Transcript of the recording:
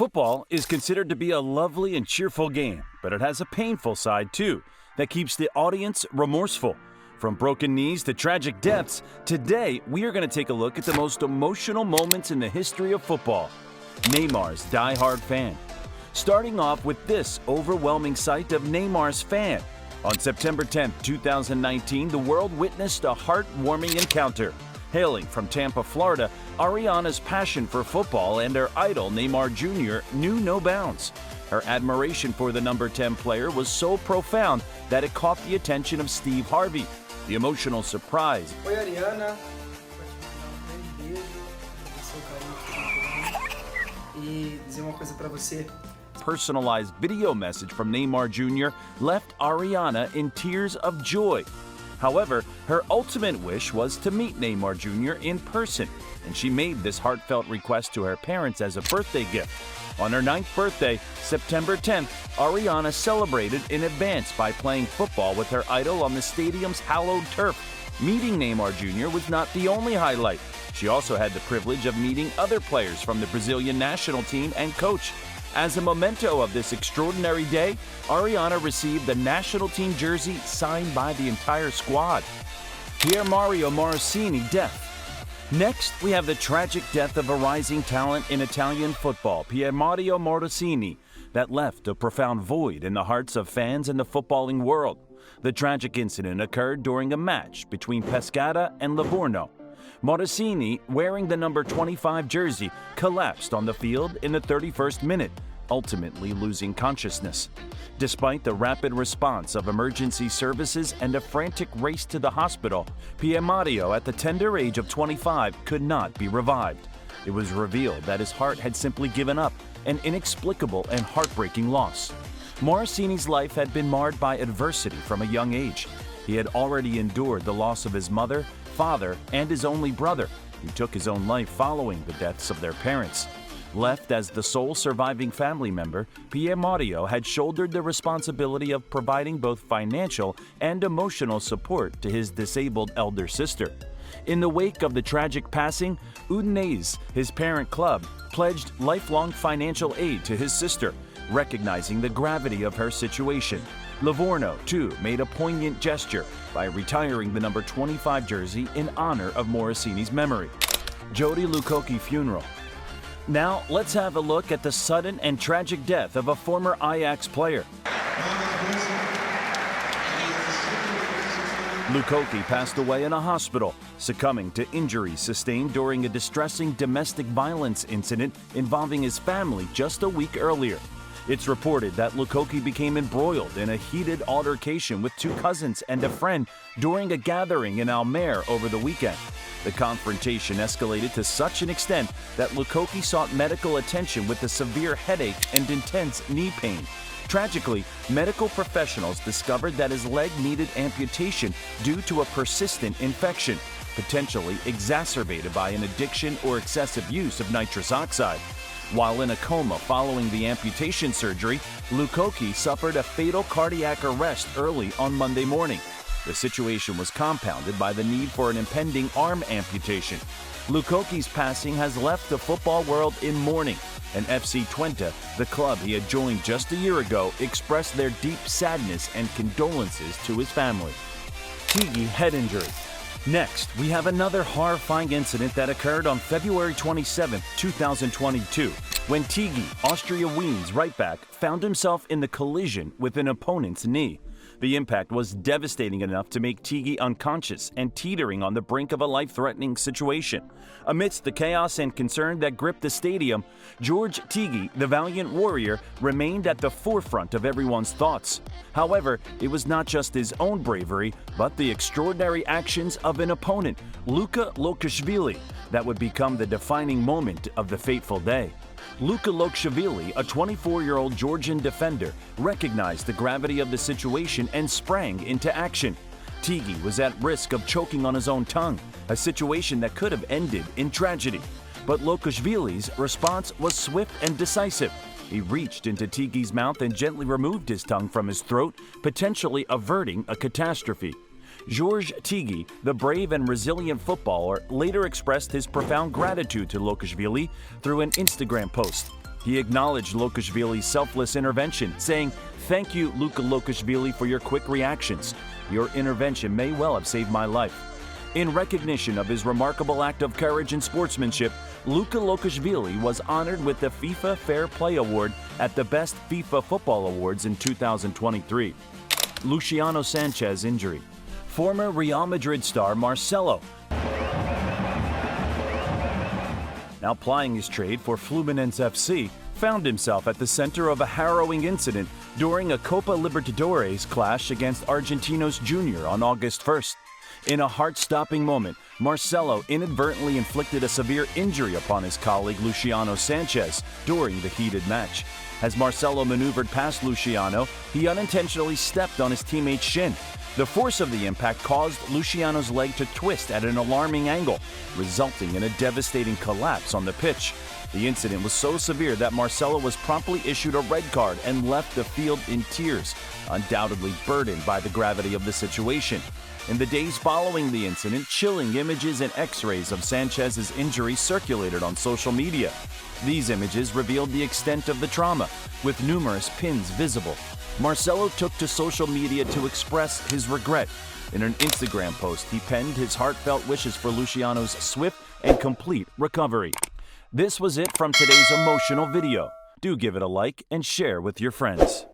Football is considered to be a lovely and cheerful game, but it has a painful side too that keeps the audience remorseful. From broken knees to tragic deaths, today we are going to take a look at the most emotional moments in the history of football. Neymar's die-hard fan. Starting off with this overwhelming sight of Neymar's fan. On September 10, 2019, the world witnessed a heartwarming encounter. Hailing from Tampa, Florida, Ariana's passion for football and her idol Neymar Jr. knew no bounds. Her admiration for the number 10 player was so profound that it caught the attention of Steve Harvey. The emotional surprise. Oi, Ariana. Um grande beijo, agradecer o carinho que tem e dizer uma coisa para você. Personalized video message from Neymar Jr. left Ariana in tears of joy. However, her ultimate wish was to meet Neymar Jr. in person, and she made this heartfelt request to her parents as a birthday gift. On her 9th birthday, September 10th, Ariana celebrated in advance by playing football with her idol on the stadium's hallowed turf. Meeting Neymar Jr. was not the only highlight. She also had the privilege of meeting other players from the Brazilian national team and coach. As a memento of this extraordinary day, Ariana received the national team jersey signed by the entire squad. Pier Mario Morosini death. Next, we have the tragic death of a rising talent in Italian football, Pier Mario Morosini, that left a profound void in the hearts of fans in the footballing world. The tragic incident occurred during a match between Pescara and Livorno. Morosini, wearing the number 25 jersey, collapsed on the field in the 31st minute, ultimately losing consciousness. Despite the rapid response of emergency services and a frantic race to the hospital, Pier Mario, at the tender age of 25, could not be revived. It was revealed that his heart had simply given up, an inexplicable and heartbreaking loss. Morosini's life had been marred by adversity from a young age. He had already endured the loss of his mother, father, and his only brother, who took his own life following the deaths of their parents. Left as the sole surviving family member, Pier Mario had shouldered the responsibility of providing both financial and emotional support to his disabled elder sister. In the wake of the tragic passing, Udinese, his parent club, pledged lifelong financial aid to his sister, recognizing the gravity of her situation. Livorno, too, made a poignant gesture by retiring the number 25 jersey in honor of Morosini's memory. Jody Lukoki funeral. Now, let's have a look at the sudden and tragic death of a former Ajax player. Lukoki passed away in a hospital, succumbing to injuries sustained during a distressing domestic violence incident involving his family just a week earlier. It's reported that Lukoki became embroiled in a heated altercation with two cousins and a friend during a gathering in Almere over the weekend. The confrontation escalated to such an extent that Lukoki sought medical attention with a severe headache and intense knee pain. Tragically, medical professionals discovered that his leg needed amputation due to a persistent infection, potentially exacerbated by an addiction or excessive use of nitrous oxide. While in a coma following the amputation surgery, Lukoki suffered a fatal cardiac arrest early on Monday morning. The situation was compounded by the need for an impending arm amputation. Lukoki's passing has left the football world in mourning, and FC Twente, the club he had joined just a year ago, expressed their deep sadness and condolences to his family. Tigi head injury. Next, we have another horrifying incident that occurred on February 27, 2022, when Tigi, Austria Wien's right back, found himself in the collision with an opponent's knee. The impact was devastating enough to make Tigi unconscious and teetering on the brink of a life-threatening situation. Amidst the chaos and concern that gripped the stadium, George Tigi, the valiant warrior, remained at the forefront of everyone's thoughts. However, it was not just his own bravery, but the extraordinary actions of an opponent, Luka Lokashvili, that would become the defining moment of the fateful day. Luka Lokashvili, a 24-year-old Georgian defender, recognized the gravity of the situation and sprang into action. Tigi was at risk of choking on his own tongue, a situation that could have ended in tragedy. But Lokashvili's response was swift and decisive. He reached into Tigi's mouth and gently removed his tongue from his throat, potentially averting a catastrophe. George Tigi, the brave and resilient footballer, later expressed his profound gratitude to Lokashvili through an Instagram post. He acknowledged Lokashvili's selfless intervention, saying, "Thank you, Luka Lokashvili, for your quick reactions. Your intervention may well have saved my life." In recognition of his remarkable act of courage and sportsmanship, Luka Lokashvili was honored with the FIFA Fair Play Award at the Best FIFA Football Awards in 2023. Luciano Sanchez injury. Former Real Madrid star Marcelo, now plying his trade for Fluminense FC, found himself at the center of a harrowing incident during a Copa Libertadores clash against Argentinos Junior on August 1st. In a heart-stopping moment, Marcelo inadvertently inflicted a severe injury upon his colleague Luciano Sanchez during the heated match. As Marcelo maneuvered past Luciano, he unintentionally stepped on his teammate's shin. The force of the impact caused Luciano's leg to twist at an alarming angle, resulting in a devastating collapse on the pitch. The incident was so severe that Marcelo was promptly issued a red card and left the field in tears, undoubtedly burdened by the gravity of the situation. In the days following the incident, chilling images and x-rays of Sanchez's injury circulated on social media. These images revealed the extent of the trauma, with numerous pins visible. Marcelo took to social media to express his regret. In an Instagram post, he penned his heartfelt wishes for Luciano's swift and complete recovery. This was it from today's emotional video. Do give it a like and share with your friends.